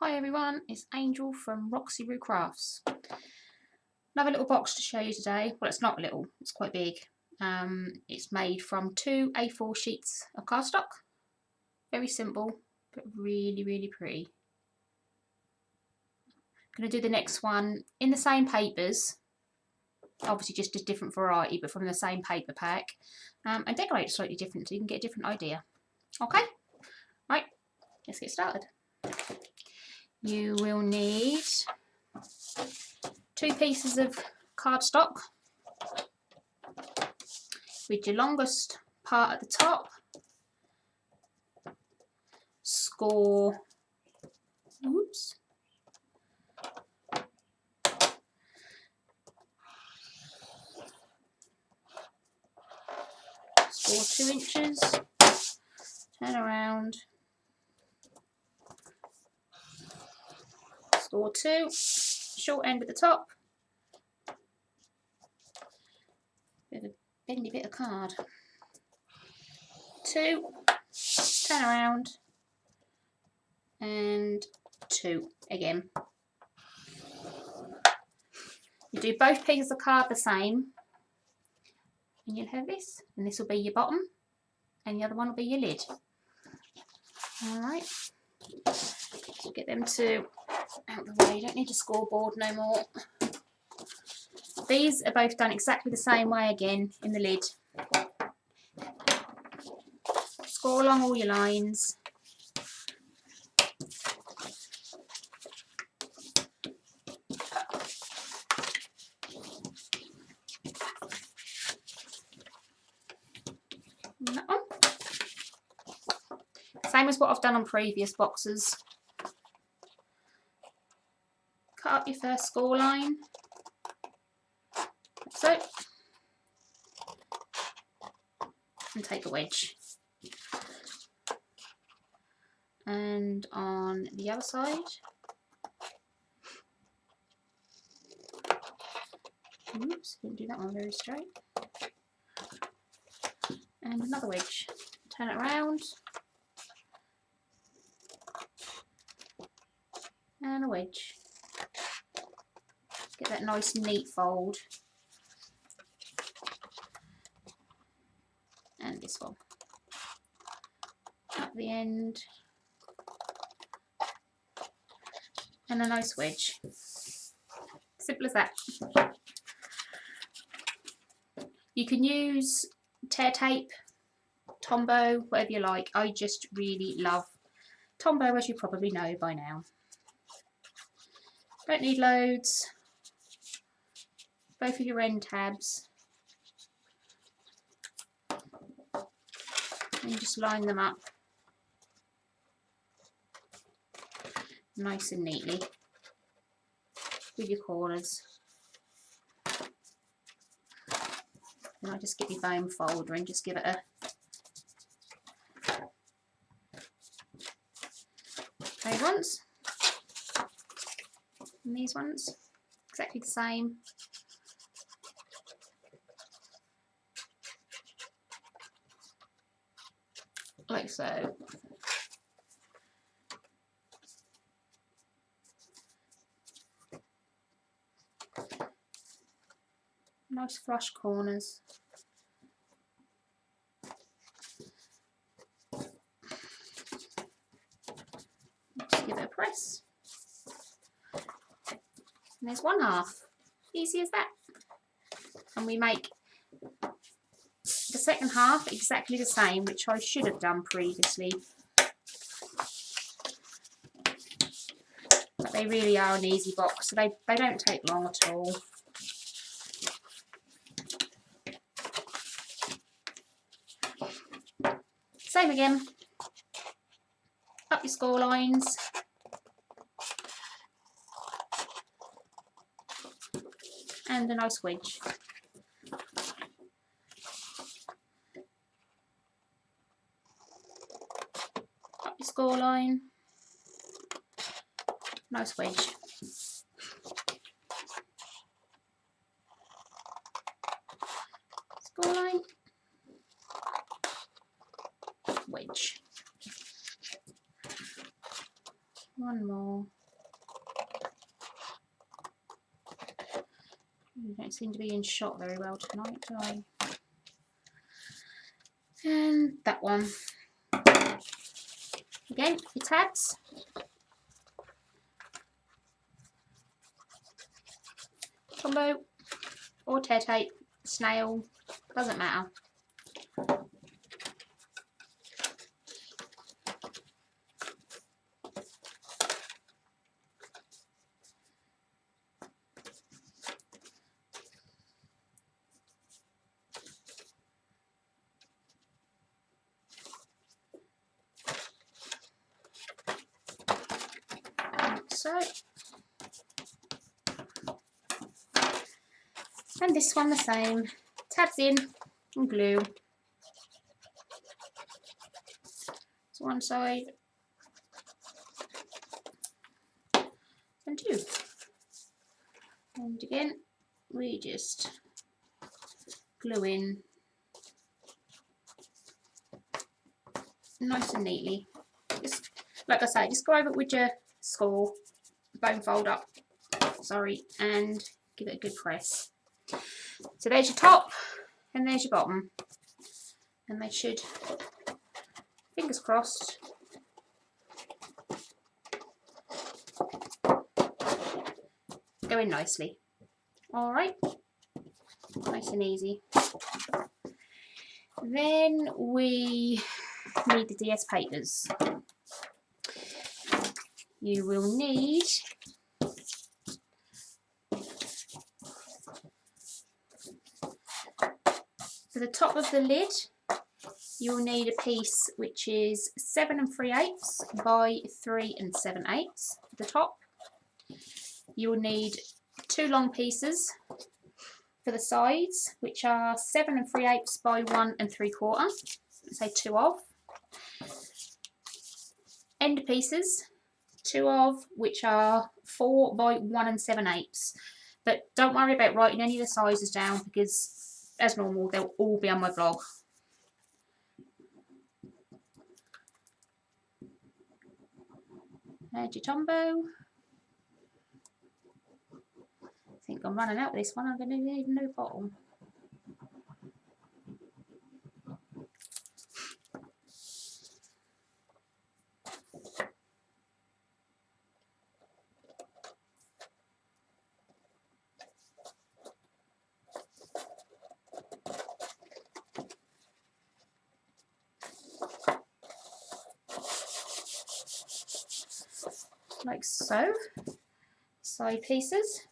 Hi everyone, it's Angel from Roxy Roo Crafts. Another little box to show you today. Well, it's not little, it's quite big. It's made from 2 A4 sheets of cardstock. Very simple, but really pretty. I'm going to do the next one in the same papers. Obviously just a different variety, but from the same paper pack. And decorate it slightly different so you can get a different idea. Okay, right, let's get started. You will need 2 pieces of cardstock with your longest part at the top. Score, score 2 inches, turn around, score 2, short end at the top, bit of a bendy bit of card, 2, turn around, and 2 again. You do both pieces of card the same, and you'll have this, and this will be your bottom, and the other one will be your lid. Alright, so get them 2 out of the way, you don't need a scoreboard no more. These are both done exactly the same way again in the lid. Score along all your lines. And that one. Same as what I've done on previous boxes. Cut up your first score line. Like so. And take a wedge. And on the other side, oops, didn't do that one very straight. And another wedge. Turn it around. And a wedge. Get that nice neat fold. And this one. At the end. And a nice wedge. Simple as that. You can use tear tape, Tombow, whatever you like. I just really love Tombow, as you probably know by now. Don't need loads. Both of your end tabs. And just line them up nice and neatly with your corners. And I just get my foam folder and just give it a those ones and these ones exactly the same. Like so. Nice flush corners. Just give it a press. And there's one half. Easy as that. And we make the second half exactly the same, which I should have done previously. But they really are an easy box, so they don't take long at all. Same again. Up your score lines. And a nice wedge. Up your score line. Nice wedge. Score line. Wedge. One more. You don't seem to be in shot very well tonight, do I? And that one. Again, your tabs. Combo or tear tape, snail, doesn't matter. So, and this one the same, tabs in and glue to one side and two. And again, we just glue in nice and neatly. Just like I say, just go over it with your score, bone fold up, sorry, and give it a good press. So there's your top and there's your bottom, and they should, fingers crossed, go in nicely. Alright, nice and easy. Then we need the DS papers. You will need for the top of the lid, you will need a piece which is 7 3/8 by 3 7/8 for the top. You will need 2 long pieces for the sides, which are 7 3/8 by 1 3/4. Say 2 of. End pieces, 2 of, which are 4 by 1 7/8. But don't worry about writing any of the sizes down, because as normal they'll all be on my blog. There's your Tombow. I think I'm running out with this one. I'm going to need a new bottle. Like so. Side pieces.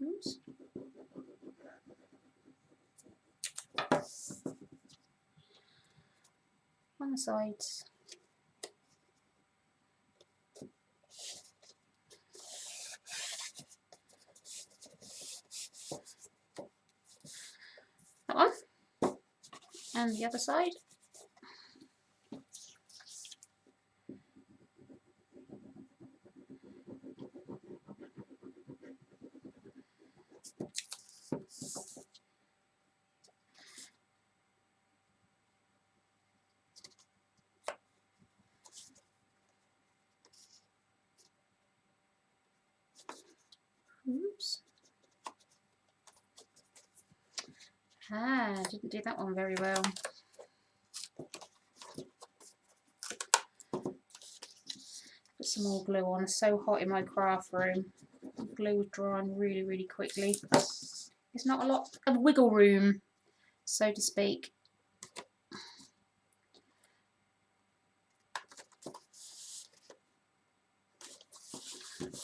Oops. On the sides. That one. And the other side. Oops. Didn't do that one very well. Put some more glue on. It's so hot in my craft room. The glue is drying really, really quickly. There's not a lot of wiggle room, so to speak.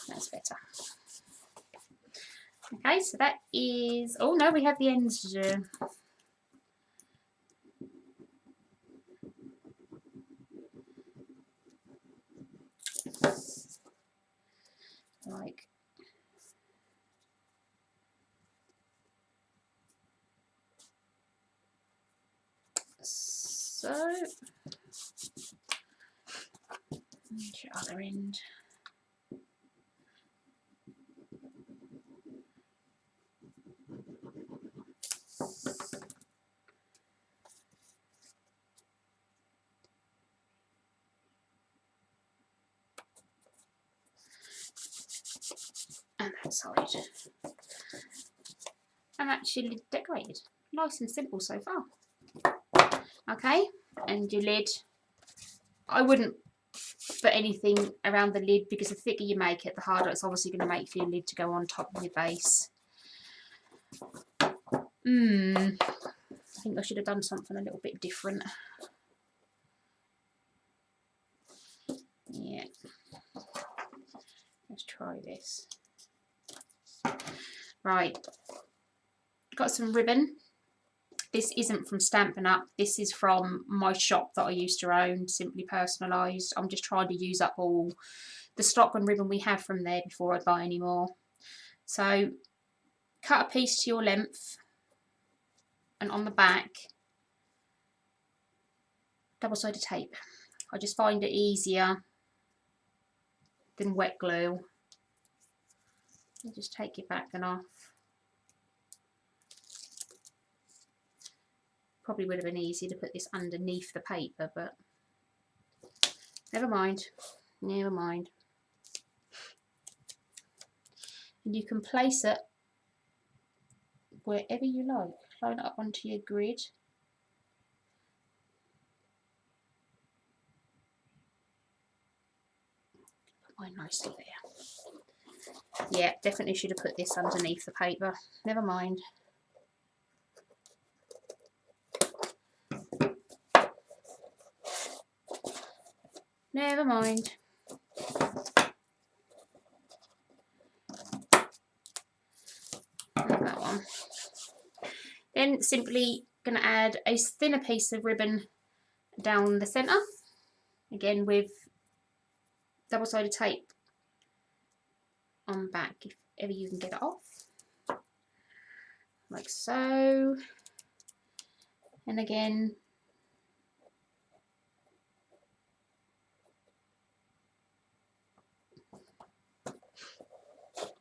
That's better. Okay, so that is, oh no, we have the ends to do. Like so. And your other end. and that side. And that's your lid decorated. Nice and simple so far. Okay, and your lid. I wouldn't put anything around the lid because the thicker you make it, the harder it's obviously going to make for your lid to go on top of your base. I think I should have done something a little bit different. Yeah. Let's try this. Right. Got some ribbon. This isn't from Stampin' Up. This is from my shop that I used to own, Simply Personalised. I'm just trying to use up all the stock and ribbon we have from there before I buy any more. So cut a piece to your length, and on the back, double-sided tape. I just find it easier than wet glue. You just take your backing off. Probably would have been easier to put this underneath the paper, but never mind. Never mind. And you can place it wherever you like. Line it up onto your grid. Put mine nicely there. Yeah, definitely should have put this underneath the paper. Never mind. Never mind. That one. Then simply going to add a thinner piece of ribbon down the centre, again with double-sided tape on the back if ever you can get it off, like so. And again,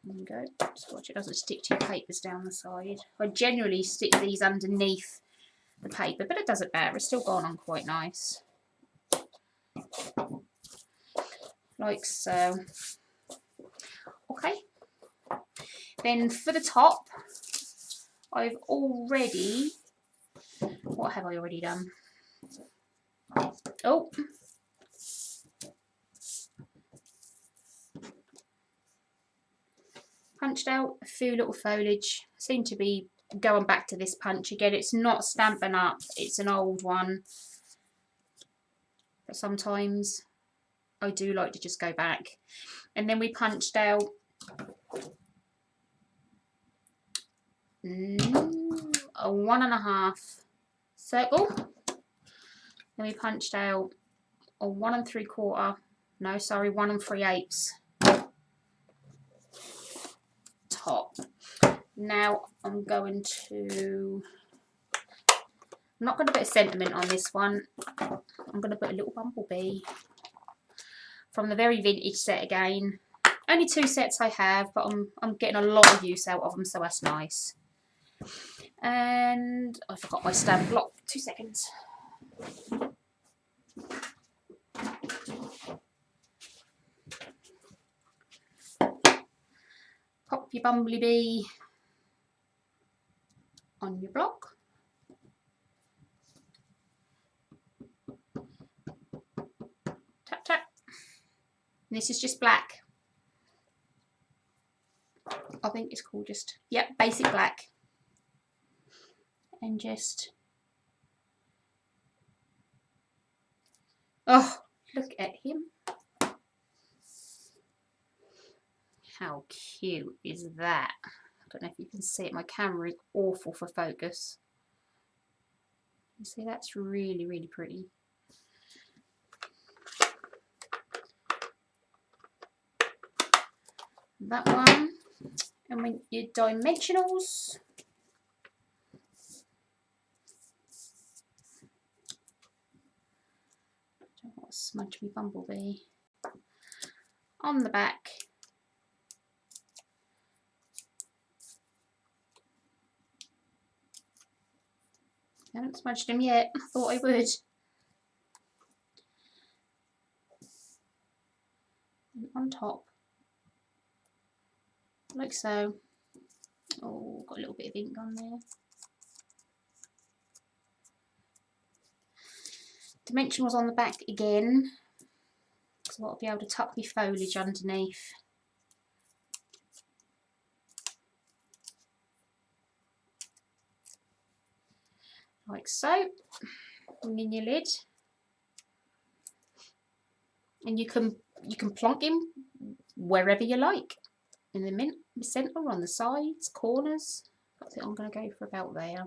there you go. Just watch it doesn't stick to your papers down the side. I generally stick these underneath the paper, but it doesn't matter, it's still gone on quite nice. Like so. Okay. Then for the top, I've already, what have I already done? Oh. Punched out a few little foliage. Seem to be going back to this punch again. It's not Stampin' Up, it's an old one. But sometimes I do like to just go back. And then we punched out a 1.5 circle. Then we punched out a 1 3/4, no sorry, 1 3/8 top. Now I'm going to, I'm not going to put a sentiment on this one. I'm going to put a little bumblebee from the very vintage set again. Only 2 sets I have, but I'm getting a lot of use out of them, so that's nice. And I forgot my stamp block. 2 seconds. Pop your bumblebee on your block. Tap tap. And this is just black. I think it's called just, yep, basic black. And just, oh, look at him. How cute is that? I don't know if you can see it. My camera is awful for focus. You see, that's really, really pretty. That one. And when your dimensionals. I don't want to smudge me bumblebee. On the back. I haven't smudged him yet. I thought I would. And on top. like so. Oh, got a little bit of ink on there. Dimensionals on the back again, so I'll be able to tuck my foliage underneath. Like so. And in your lid, and you can plonk him wherever you like, in the centre, on the sides, corners. I think I'm going to go for about there.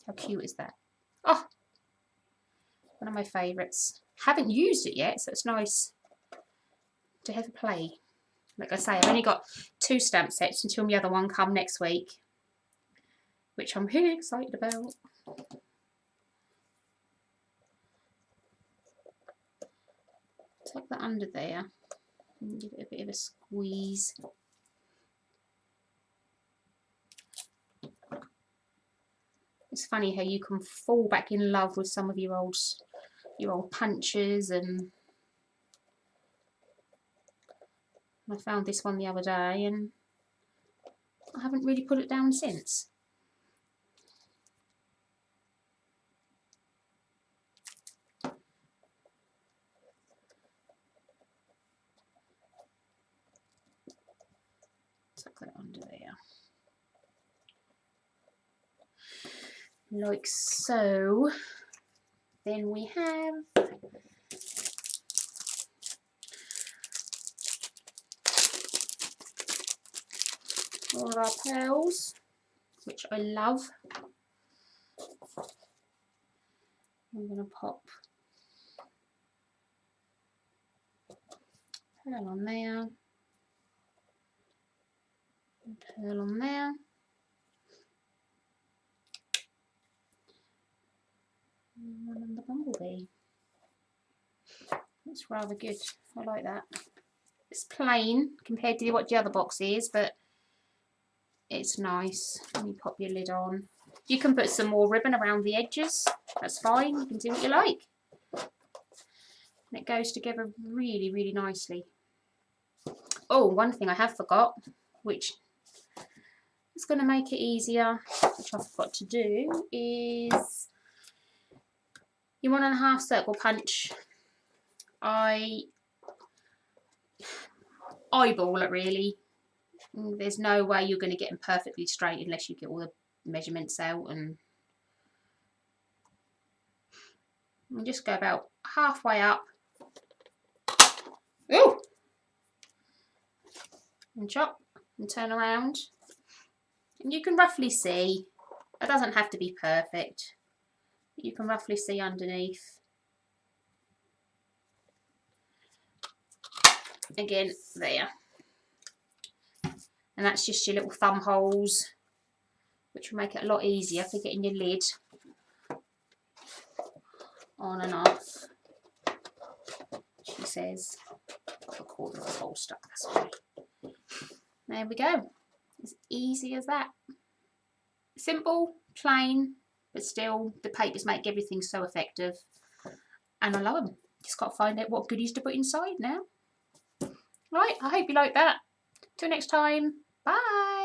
How cute is that? Oh, one of my favourites. Haven't used it yet, so it's nice to have a play. Like I say, I've only got 2 stamp sets until the other one come next week, which I'm really excited about. Take that under there and give it a bit of a squeeze. It's funny how you can fall back in love with some of your old punches, and I found this one the other day and I haven't really put it down since. Tuck that under there. Like so. Then we have all of our pearls, which I love. I'm going to pop pearl on there, and pearl on there. And one on the bumblebee. That's rather good. I like that. It's plain compared to what the other box is, but it's nice. Let me pop your lid on. You can put some more ribbon around the edges. That's fine. You can do what you like. And it goes together really, really nicely. Oh, one thing I have forgot, which is going to make it easier, which I forgot to do, is your 1.5 circle punch. I eyeball it really. There's no way you're going to get them perfectly straight unless you get all the measurements out, and just go about halfway up. Ooh! And chop and turn around. And you can roughly see, it doesn't have to be perfect, but you can roughly see underneath. Again, there. And that's just your little thumb holes, which will make it a lot easier for getting your lid on and off. She says, got a quarter of the hole stuck, that's why. There we go. As easy as that. Simple, plain, but still the papers make everything so effective. And I love them. Just got to find out what goodies to put inside now. Right, I hope you like that. Till next time. Bye.